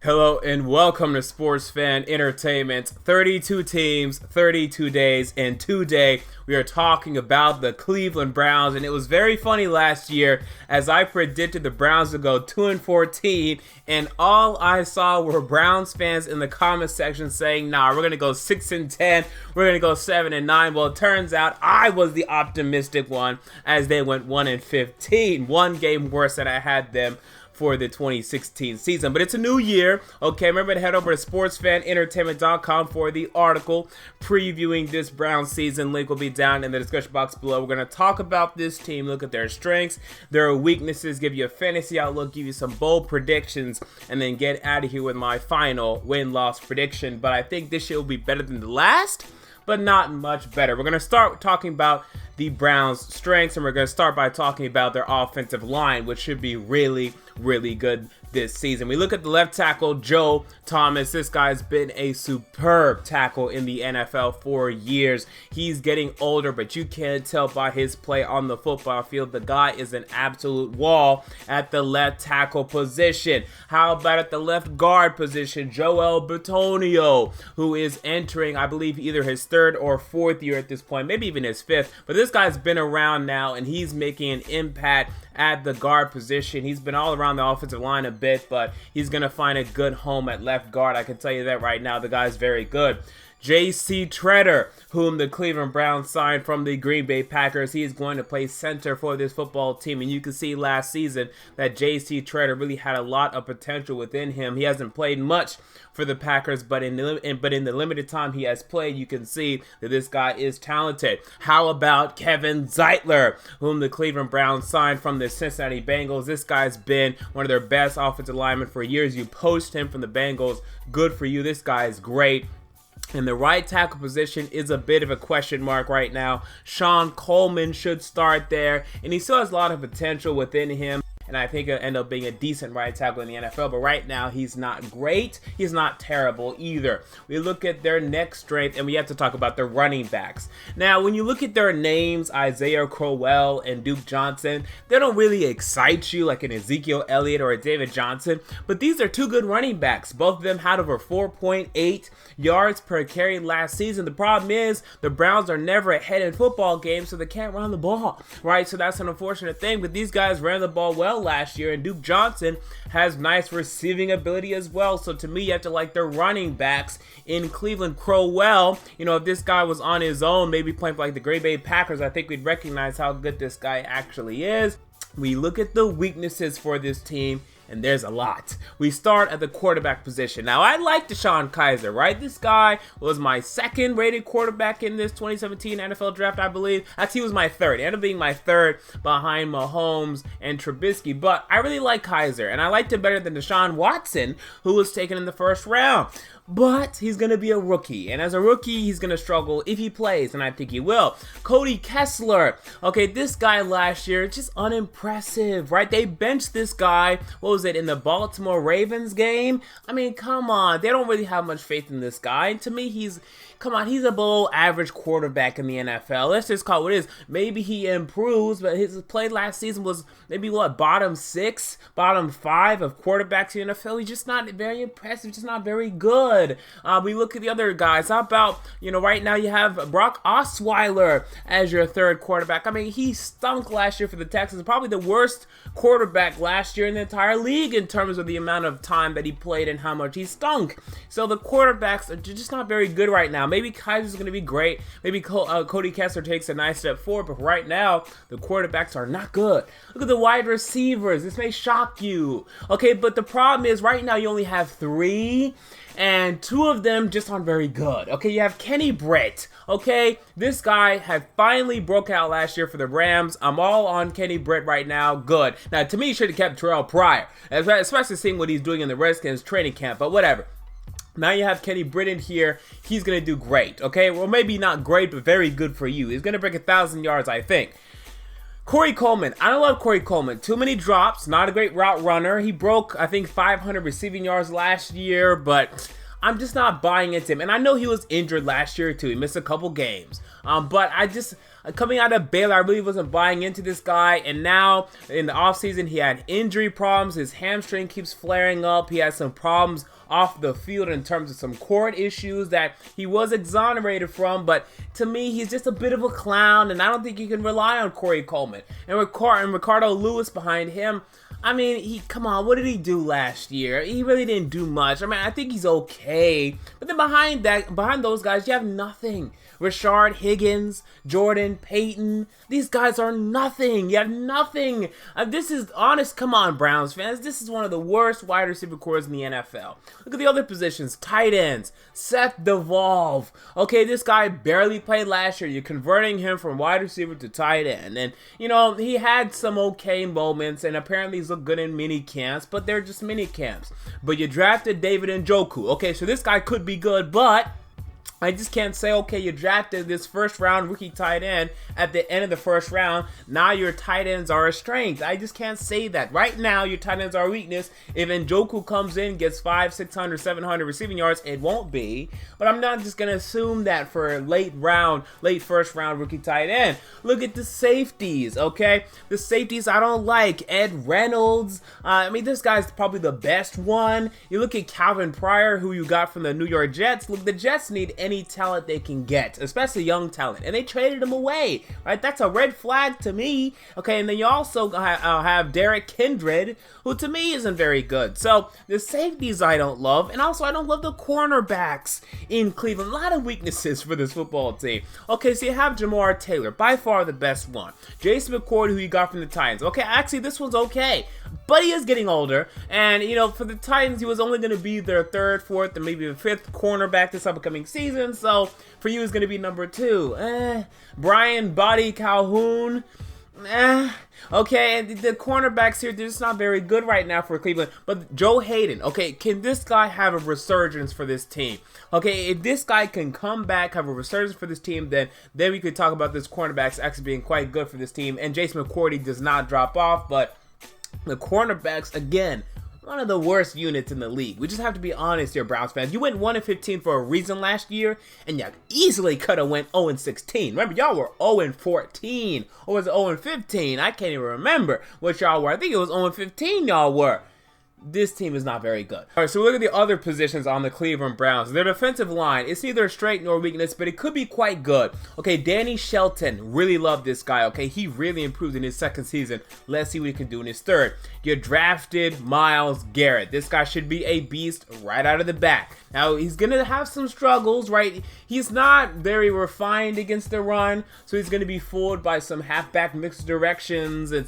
Hello and welcome to Sports Fan Entertainment. 32 teams, 32 days, and today we are talking about the Cleveland Browns. And it was very funny last year as I predicted the Browns to go 2-14, and all I saw were Browns fans in the comment section saying, nah, we're going to go 6-10, we're going to go 7-9. Well, it turns out I was the optimistic one as they went 1-15, one game worse than I had them for the 2016 season. But it's a new year. Okay, remember to head over to sportsfanentertainment.com for the article previewing this Browns season. Link will be down in the description box below. We're going to talk about this team, look at their strengths, their weaknesses, give you a fantasy outlook, give you some bold predictions, and then get out of here with my final win-loss prediction. But I think this year will be better than the last, but not much better. We're going to start talking about the Browns' strengths, and we're going to start by talking about their offensive line, which should be really good this season. We look at the left tackle, Joe Thomas. This guy's been a superb tackle in the NFL for years. He's getting older, but you can't tell by his play on the football field. The guy is an absolute wall at the left tackle position. How about at the left guard position, Joel Bitonio, who is entering, I believe, either his third or fourth year at this point, maybe even his fifth. But this guy's been around now, and he's making an impact at the guard position. He's been all around the offensive line a bit, but he's going to find a good home at left guard. I can tell you that right now. The guy's very good. J.C. Tretter, whom the Cleveland Browns signed from the Green Bay Packers. He is going to play center for this football team, and you can see last season that J.C. Tretter really had a lot of potential within him. He hasn't played much for the Packers, but in the limited time he has played, you can see that this guy is talented. How about Kevin Zeitler, whom the Cleveland Browns signed from the Cincinnati Bengals? This guy's been one of their best offensive linemen for years. You poached him from the Bengals. Good for you. This guy is great. And the right tackle position is a bit of a question mark right now. Sean Coleman should start there, and he still has a lot of potential within him. And I think he'll end up being a decent right tackle in the NFL. But right now, he's not great. He's not terrible either. We look at their next strength, and we have to talk about the running backs. Now, when you look at their names, Isaiah Crowell and Duke Johnson, they don't really excite you like an Ezekiel Elliott or a David Johnson. But these are two good running backs. Both of them had over 4.8 yards per carry last season. The problem is the Browns are never ahead in football games, so they can't run the ball, right? So that's an unfortunate thing. But these guys ran the ball well last year, and Duke Johnson has nice receiving ability as well. So to me, you have to like their running backs in Cleveland. Crowell, if this guy was on his own, maybe playing for like the Green Bay Packers, I think we'd recognize how good this guy actually is. We look at the weaknesses for this team, and there's a lot. We start at the quarterback position. Now, I like DeShone Kizer, right? This guy was my second rated quarterback in this 2017 NFL draft, I believe. Actually, he was my third. He ended up being my third behind Mahomes and Trubisky. But I really like Kizer, and I liked him better than Deshaun Watson, who was taken in the first round. But he's going to be a rookie, and as a rookie, he's going to struggle if he plays, and I think he will. Cody Kessler, okay, this guy last year, just unimpressive, right? They benched this guy, what was it, in the Baltimore Ravens game? I mean, come on, they don't really have much faith in this guy, and to me, he's a below average quarterback in the NFL. Let's just call it what it is. Maybe he improves, but his play last season was maybe bottom 6, bottom 5 of quarterbacks in the NFL. He's just not very impressive, just not very good. We look at the other guys. How about, right now you have Brock Osweiler as your third quarterback. I mean, he stunk last year for the Texans. Probably the worst quarterback last year in the entire league in terms of the amount of time that he played and how much he stunk. So the quarterbacks are just not very good right now. Maybe Kaiser's going to be great. Maybe Cody Kessler takes a nice step forward. But right now, the quarterbacks are not good. Look at the wide receivers. This may shock you. Okay, but the problem is right now you only have 3. And 2 of them just aren't very good. Okay, you have Kenny Britt. Okay, this guy had finally broke out last year for the Rams. I'm all on Kenny Britt right now. Good. Now, to me, he should have kept Terrell Pryor, especially seeing what he's doing in the Redskins training camp, but whatever. Now you have Kenny Britt in here. He's going to do great, okay? Well, maybe not great, but very good for you. He's going to break 1,000 yards, I think. Corey Coleman. I don't love Corey Coleman. Too many drops. Not a great route runner. He broke, I think, 500 receiving yards last year, but I'm just not buying into him. And I know he was injured last year, too. He missed a couple games. But I just, coming out of Baylor, I really wasn't buying into this guy. And now, in the offseason, he had injury problems. His hamstring keeps flaring up. He has some problems off the field in terms of some court issues that he was exonerated from, but to me, he's just a bit of a clown, and I don't think you can rely on Corey Coleman. And Ricardo Lewis behind him, I mean, come on, what did he do last year? He really didn't do much. I mean, I think he's okay. But then behind those guys, you have nothing. Rashard Higgins, Jordan, Payton, these guys are nothing. You have nothing. This is honest. Come on, Browns fans. This is one of the worst wide receiver cores in the NFL. Look at the other positions. Tight ends. Seth DeVolve. Okay, this guy barely played last year. You're converting him from wide receiver to tight end. And, you know, he had some okay moments, and apparently he's looked good in mini camps, but they're just mini camps. But you drafted David Njoku. Okay, so this guy could be good, but I just can't say, okay, you drafted this first-round rookie tight end at the end of the first round. Now your tight ends are a strength. I just can't say that. Right now, your tight ends are a weakness. If Njoku comes in, gets 500, 600, 700 receiving yards, it won't be. But I'm not just going to assume that for late first-round rookie tight end. Look at the safeties, okay? The safeties I don't like. Ed Reynolds. I mean, this guy's probably the best one. You look at Calvin Pryor, who you got from the New York Jets. Look, the Jets need any talent they can get, especially young talent, and they traded him away, right? That's a red flag to me. Okay, and then you also have Derek Kindred, who to me isn't very good. So the safeties I don't love, and also I don't love the cornerbacks in Cleveland. A lot of weaknesses for this football team. Okay, so you have Jamar Taylor, by far the best one. Jason McCourty, who you got from the Titans. Okay, actually this one's okay, but he is getting older, and you know, for the Titans, he was only going to be their third, fourth, and maybe the fifth cornerback this upcoming season. So for you, it's going to be number 2. Brian Body Calhoun. Okay, and the cornerbacks here, they're just not very good right now for Cleveland. But Joe Haden, okay, can this guy have a resurgence for this team? Okay, if this guy can come back, have a resurgence for this team, then we could talk about this cornerbacks actually being quite good for this team. And Jason McCourty does not drop off, but the cornerbacks, again, one of the worst units in the league. We just have to be honest here, Browns fans. You went 1-15 for a reason last year, and you easily could have went 0-16. Remember, y'all were 0-14, or was it 0-15? I can't even remember what y'all were. I think it was 0-15 y'all were. This team is not very good. All right, so look at the other positions on the Cleveland Browns. Their defensive line, it's neither a strength nor weakness, but it could be quite good. Okay, Danny Shelton, really love this guy. Okay, he really improved in his second season. Let's see what he can do in his third. You drafted Myles Garrett. This guy should be a beast right out of the bat. Now, he's going to have some struggles, right? He's not very refined against the run, so he's going to be fooled by some halfback mixed directions and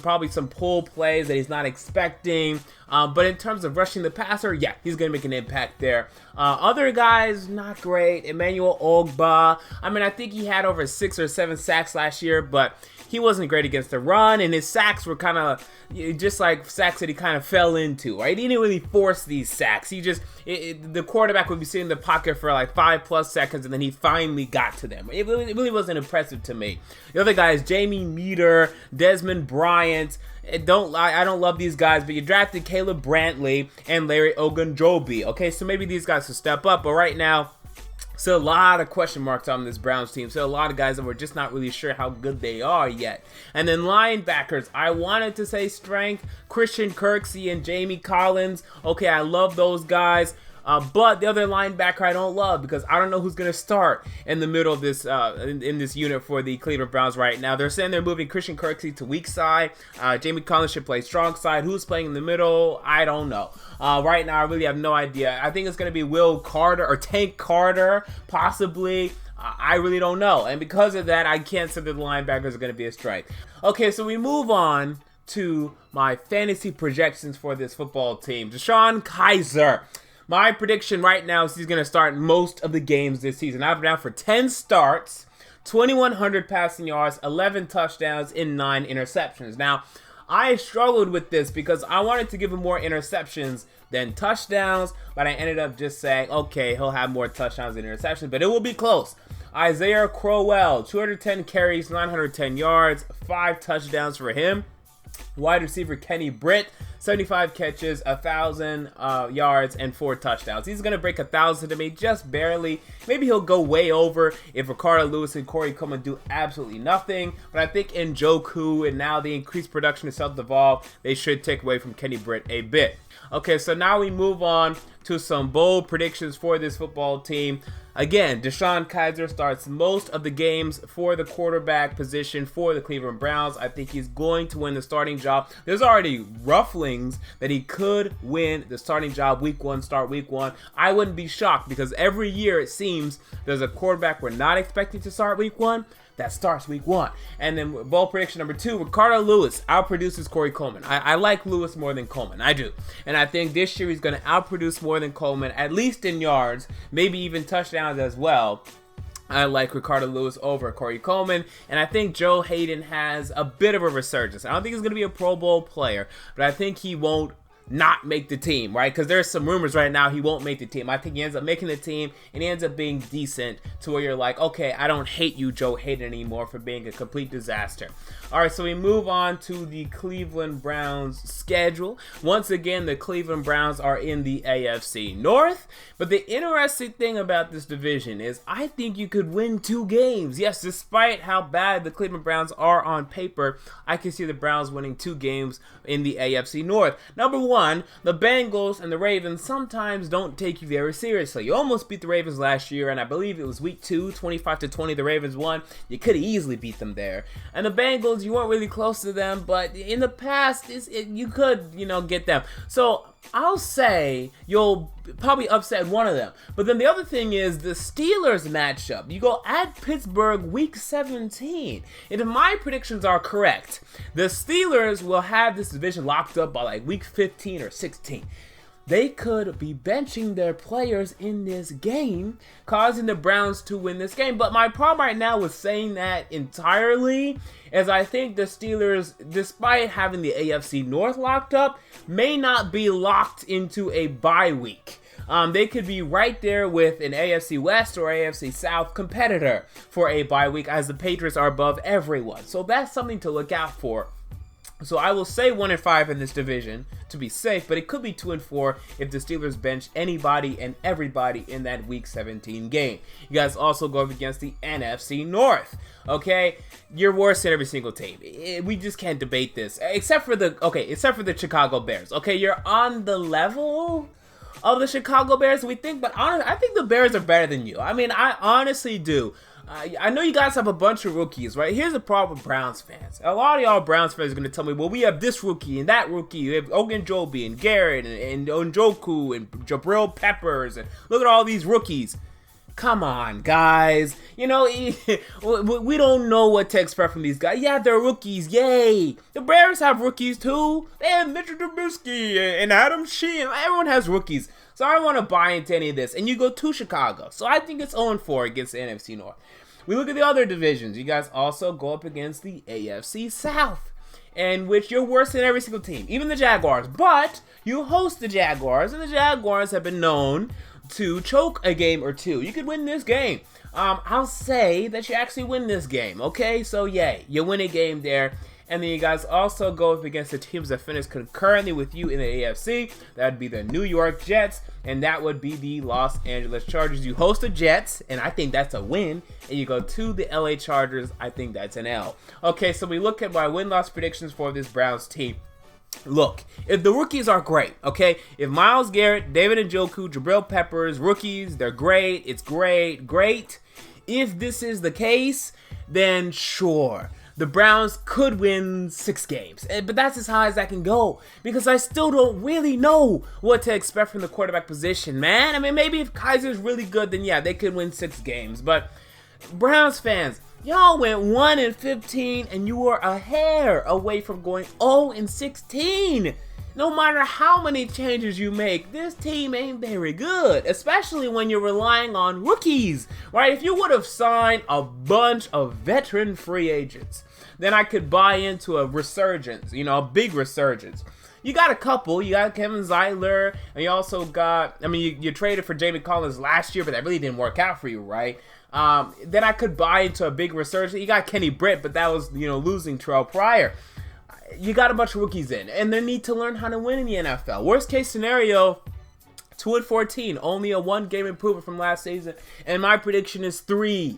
probably some pull plays that he's not expecting. But in terms of rushing the passer, yeah, he's going to make an impact there. Other guys, not great. Emmanuel Ogbah. I mean, I think he had over 6 or 7 sacks last year, but he wasn't great against the run, and his sacks were kind of just like sacks that he kind of fell into, right? He didn't really force these sacks. He just, the quarterback would be sitting in the pocket for like 5+ seconds, and then he finally got to them. It really wasn't impressive to me. The other guys, Jamie Meter, Desmond Bryant. I don't love these guys, but you drafted Caleb Brantley and Larry Ogunjobi. Okay, so maybe these guys will step up, but right now, still a lot of question marks on this Browns team. So a lot of guys that we're just not really sure how good they are yet. And then linebackers, I wanted to say strength, Christian Kirksey and Jamie Collins. Okay, I love those guys. But the other linebacker I don't love because I don't know who's going to start in the middle of this in this unit for the Cleveland Browns right now. They're saying they're moving Christian Kirksey to weak side. Jamie Collins should play strong side. Who's playing in the middle? I don't know. Right now, I really have no idea. I think it's going to be Will Carter or Tank Carter, possibly. I really don't know. And because of that, I can't say that the linebackers are going to be a strength. Okay, so we move on to my fantasy projections for this football team. DeShone Kizer. My prediction right now is he's going to start most of the games this season. I have him down for 10 starts, 2,100 passing yards, 11 touchdowns, and 9 interceptions. Now, I struggled with this because I wanted to give him more interceptions than touchdowns, but I ended up just saying, okay, he'll have more touchdowns than interceptions, but it will be close. Isaiah Crowell, 210 carries, 910 yards, 5 touchdowns for him. Wide receiver Kenny Britt, 75 catches, 1,000 yards, and 4 touchdowns. He's going to break 1,000 to me, just barely. Maybe he'll go way over if Ricardo Lewis and Corey Coleman do absolutely nothing. But I think in Njoku and now the increased production of self-devolve, they should take away from Kenny Britt a bit. Okay, so now we move on to some bold predictions for this football team. Again, DeShone Kizer starts most of the games for the quarterback position for the Cleveland Browns. I think he's going to win the starting job. There's already rufflings that he could win the starting job week 1, start week 1. I wouldn't be shocked because every year it seems there's a quarterback we're not expecting to start week 1 that starts week 1. And then bold prediction number 2, Ricardo Lewis outproduces Corey Coleman. I like Lewis more than Coleman. I do. And I think this year he's going to outproduce more than Coleman, at least in yards, maybe even touchdowns as well. I like Ricardo Lewis over Corey Coleman, and I think Joe Haden has a bit of a resurgence. I don't think he's going to be a Pro Bowl player, but I think he won't not make the team, right? Because there's some rumors right now he won't make the team. I think he ends up making the team, and he ends up being decent to where you're like, okay, I don't hate you, Joe Haden, anymore for being a complete disaster. All right, so we move on to the Cleveland Browns schedule. Once again, the Cleveland Browns are in the AFC North, but the interesting thing about this division is I think you could win 2 games. Yes, despite how bad the Cleveland Browns are on paper, I can see the Browns winning 2 games in the AFC North. Number 1, the Bengals and the Ravens sometimes don't take you very seriously. You almost beat the Ravens last year, and I believe it was week 2, 25-20, the Ravens won. You could have easily beat them there. And the Bengals, you weren't really close to them, but in the past, you could, get them. So I'll say you'll probably upset one of them. But then the other thing is the Steelers matchup. You go at Pittsburgh week 17. And if my predictions are correct, the Steelers will have this division locked up by like week 15 or 16. They could be benching their players in this game, causing the Browns to win this game. But my problem right now with saying that entirely is I think the Steelers, despite having the AFC North locked up, may not be locked into a bye week. They could be right there with an AFC West or AFC South competitor for a bye week, as the Patriots are above everyone. So that's something to look out for. So I will say 1-5 in this division to be safe, but it could be 2-4 if the Steelers bench anybody and everybody in that Week 17 game. You guys also go up against the NFC North. Okay, you're worse than every single team. We just can't debate this, except for the Chicago Bears. Okay, you're on the level of the Chicago Bears, we think, but honestly, I think the Bears are better than you. I mean, I honestly do. I know you guys have a bunch of rookies, right? Here's the problem with Browns fans. A lot of y'all Browns fans are going to tell me, well, we have this rookie and that rookie. We have Ogunjobi and Garrett and Njoku and Jabril Peppers. And look at all these rookies. Come on, guys. We don't know what to expect from these guys. Yeah, they're rookies. Yay. The Bears have rookies, too. They have Mitchell Trubisky and Adam Sheehan. Everyone has rookies. So I don't want to buy into any of this. And you go to Chicago. So I think it's 0-4 against the NFC North. We look at the other divisions. You guys also go up against the AFC South, in which you're worse than every single team, even the Jaguars. But you host the Jaguars, and the Jaguars have been known to choke a game or two. You could win this game. I'll say that you actually win this game, okay? So, yay, you win a game there. And then you guys also go up against the teams that finished concurrently with you in the AFC. That would be the New York Jets, and that would be the Los Angeles Chargers. You host the Jets, and I think that's a win. And you go to the LA Chargers, I think that's an L. Okay, so we look at my win-loss predictions for this Browns team. Look, if the rookies are great, okay? If Myles Garrett, David Njoku, Jabril Peppers, rookies, they're great. It's great. If this is the case, then sure. The Browns could win 6 games, but that's as high as I can go because I still don't really know what to expect from the quarterback position, man. I mean, maybe if Kizer's really good, then yeah, they could win 6 games. But Browns fans, y'all went 1-15, and you were a hair away from going 0-16. No matter how many changes you make, this team ain't very good, especially when you're relying on rookies, right? If you would have signed a bunch of veteran free agents, then I could buy into a resurgence, a big resurgence. You got a couple. You got Kevin Zeitler, and you also got, you traded for Jamie Collins last year, but that really didn't work out for you, right? Then I could buy into a big resurgence. You got Kenny Britt, but that was, losing Terrell Pryor. you got a bunch of rookies in, and they need to learn how to win in the NFL. Worst case scenario, 2-14, only a 1-game improvement from last season, and my prediction is 3-13.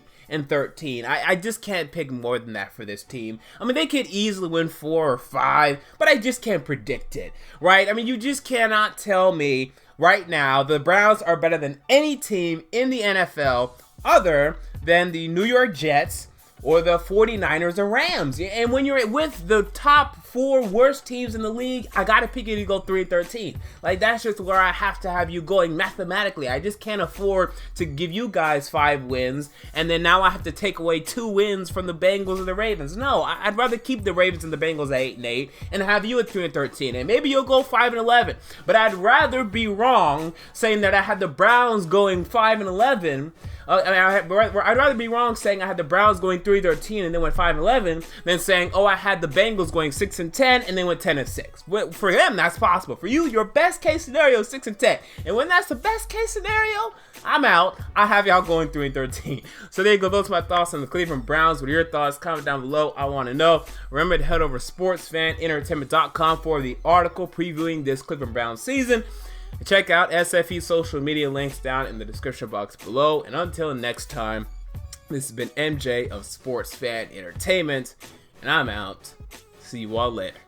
I just can't pick more than that for this team. I mean, they could easily win 4 or 5, but I just can't predict it, right? I mean, you just cannot tell me right now the Browns are better than any team in the NFL other than the New York Jets or the 49ers or Rams. And when you're with the top 4 worst teams in the league, I gotta pick you to go 3-13. Like, that's just where I have to have you going mathematically. I just can't afford to give you guys 5 wins, and then now I have to take away 2 wins from the Bengals or the Ravens. No, I'd rather keep the Ravens and the Bengals at 8-8 and have you at 3-13. And maybe you'll go 5-11. But I'd rather be wrong saying that I had the Browns going 5-11. I'd rather be wrong saying I had the Browns going 3-13 and then went 5-11 than saying, oh, I had the Bengals going 6-10 and then went 10-6. For them, that's possible. For you, your best case scenario is 6-10. And when that's the best case scenario, I'm out. I have y'all going 3-13. So there you go. Those are my thoughts on the Cleveland Browns. What are your thoughts? Comment down below. I want to know. Remember to head over to sportsfanentertainment.com for the article previewing this Cleveland Browns season. Check out SFE's social media links down in the description box below. And until next time, this has been MJ of Sports Fan Entertainment, and I'm out. See you all later.